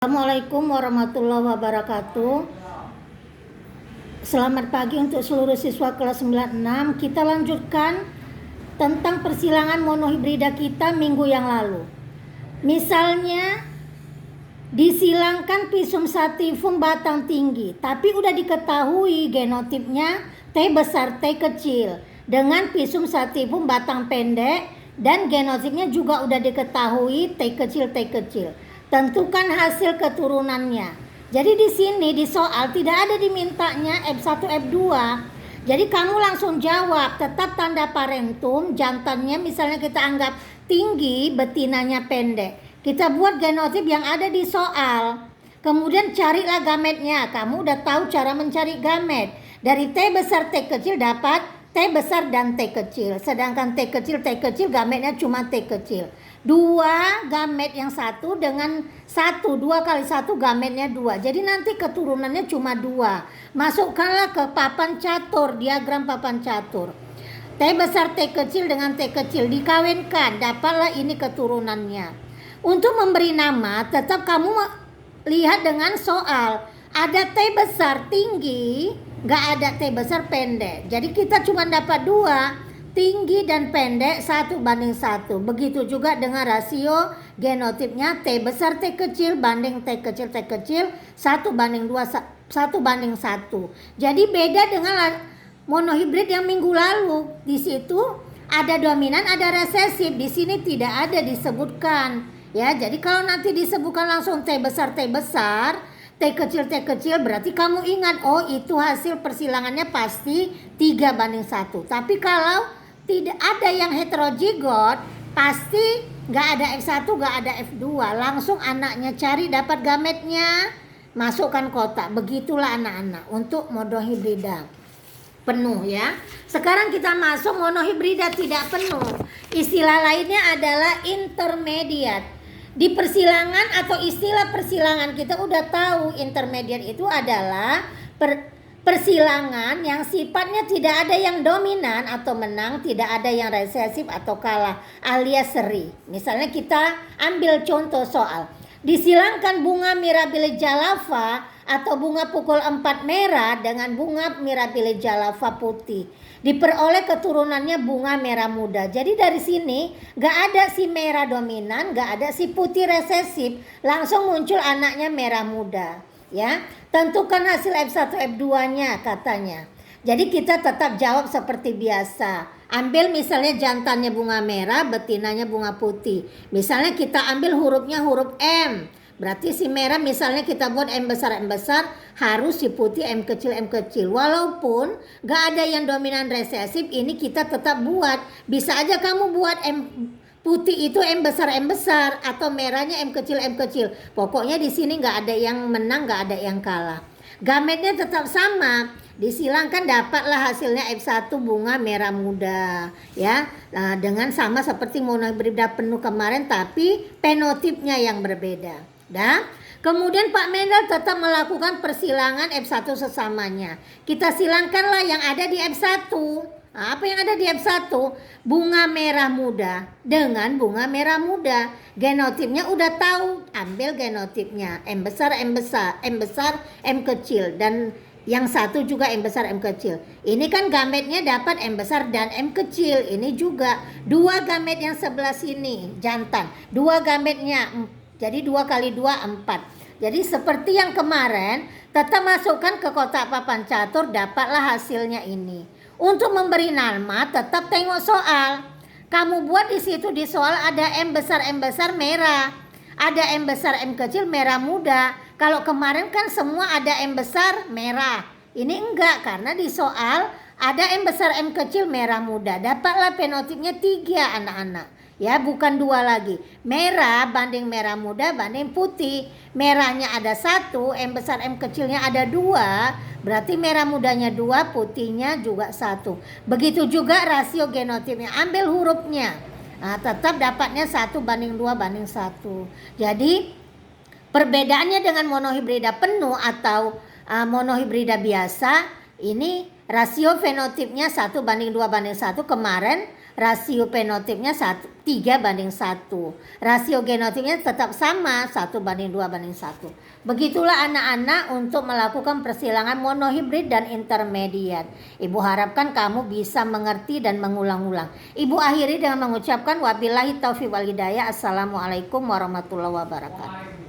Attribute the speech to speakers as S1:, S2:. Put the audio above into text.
S1: Assalamualaikum warahmatullahi wabarakatuh. Selamat pagi untuk seluruh siswa kelas 96. Kita lanjutkan tentang persilangan monohibrida kita minggu yang lalu. Misalnya disilangkan Pisum sativum batang tinggi, tapi udah diketahui genotipnya T besar T kecil dengan Pisum sativum batang pendek, dan genotipnya juga udah diketahui T kecil T kecil. Tentukan hasil keturunannya. Jadi di sini di soal tidak ada dimintanya F1 F2. Jadi kamu langsung jawab, tetap tanda parentum, jantannya misalnya kita anggap tinggi, betinanya pendek. Kita buat genotip yang ada di soal. Kemudian carilah gametnya. Kamu udah tahu cara mencari gamet. Dari T besar T kecil dapat T besar dan T kecil. Sedangkan T kecil gametnya cuma T kecil. 2 gamet yang satu dengan 1, 2 kali 1 gametnya 2. Jadi nanti keturunannya cuma 2. Masukkanlah ke papan catur, diagram papan catur. T besar T kecil dengan T kecil dikawinkan, dapatlah ini keturunannya. Untuk memberi nama, tetap kamu lihat dengan soal. Ada T besar tinggi, gak ada T besar pendek. Jadi kita cuma dapat 2. Tinggi dan pendek 1:1. Begitu juga dengan rasio genotipnya T besar T kecil banding T kecil 1:2, 1:1. Jadi beda dengan monohibrid yang minggu lalu. Di situ ada dominan, ada resesif. Di sini tidak ada disebutkan. Ya, jadi kalau nanti disebutkan langsung T besar T kecil berarti kamu ingat, oh itu hasil persilangannya pasti 3:1. Tapi kalau tidak ada yang heterozigot, pasti gak ada F1, gak ada F2. Langsung anaknya cari, dapat gametnya, masukkan kotak. Begitulah anak-anak untuk monohibrida penuh ya. Sekarang kita masuk monohibrida tidak penuh. Istilah lainnya adalah intermediate. Di persilangan atau istilah persilangan kita udah tahu, intermediate itu adalah persilangan yang sifatnya tidak ada yang dominan atau menang, tidak ada yang resesif atau kalah alias seri. Misalnya kita ambil contoh soal. Disilangkan bunga Mirabilis jalava atau bunga pukul 4 merah dengan bunga Mirabilis jalava putih. Diperoleh keturunannya bunga merah muda. Jadi dari sini gak ada si merah dominan, gak ada si putih resesif, langsung muncul anaknya merah muda. Ya, tentukan hasil F1 F2-nya katanya. Jadi kita tetap jawab seperti biasa. Ambil misalnya jantannya bunga merah, betinanya bunga putih. Misalnya kita ambil hurufnya huruf M. Berarti si merah misalnya kita buat M besar harus si putih M kecil. Walaupun gak ada yang dominan resesif, ini kita tetap buat. Bisa aja kamu buat M putih itu M besar atau merahnya M kecil. Pokoknya di sini nggak ada yang menang, nggak ada yang kalah. Gametnya tetap sama. Disilangkan dapatlah hasilnya F1 bunga merah muda ya. Nah, dengan sama seperti monohibrida penuh kemarin tapi penotipnya yang berbeda. Dah. Kemudian Pak Mendel tetap melakukan persilangan F1 sesamanya. Kita silangkanlah yang ada di F1. Nah, apa yang ada di F1? Bunga merah muda dengan bunga merah muda. Genotipnya udah tahu, ambil genotipnya. M besar, M kecil. Dan yang satu juga M besar, M kecil. Ini kan gametnya dapat M besar dan M kecil. Ini juga 2 gamet yang sebelah sini, jantan. 2 gametnya, jadi 2 kali 2, 4. Jadi seperti yang kemarin, tetap masukkan ke kotak papan catur, dapatlah hasilnya ini. Untuk memberi nama tetap tengok soal. Kamu buat di situ di soal ada M besar merah. Ada M besar M kecil merah muda. Kalau kemarin kan semua ada M besar merah. Ini enggak karena di soal ada M besar M kecil merah muda. Dapatlah penotipnya 3 anak-anak. Ya, bukan 2 lagi. Merah banding merah muda banding putih. Merahnya ada 1, M besar M kecilnya ada 2. Berarti merah mudanya 2, putihnya juga 1. Begitu juga rasio genotipnya. Ambil hurufnya. Nah, tetap dapatnya 1:2:1. Jadi perbedaannya dengan monohibrida penuh atau monohibrida biasa, ini rasio fenotipnya 1:2:1. Kemarin rasio fenotipnya 3:1. Rasio genotipnya tetap sama 1:2:1. Begitulah anak-anak untuk melakukan persilangan monohibrid dan intermediat. Ibu harapkan kamu bisa mengerti dan mengulang-ulang. Ibu akhiri dengan mengucapkan wabillahi taufiq wal hidayah. Assalamualaikum warahmatullahi wabarakatuh.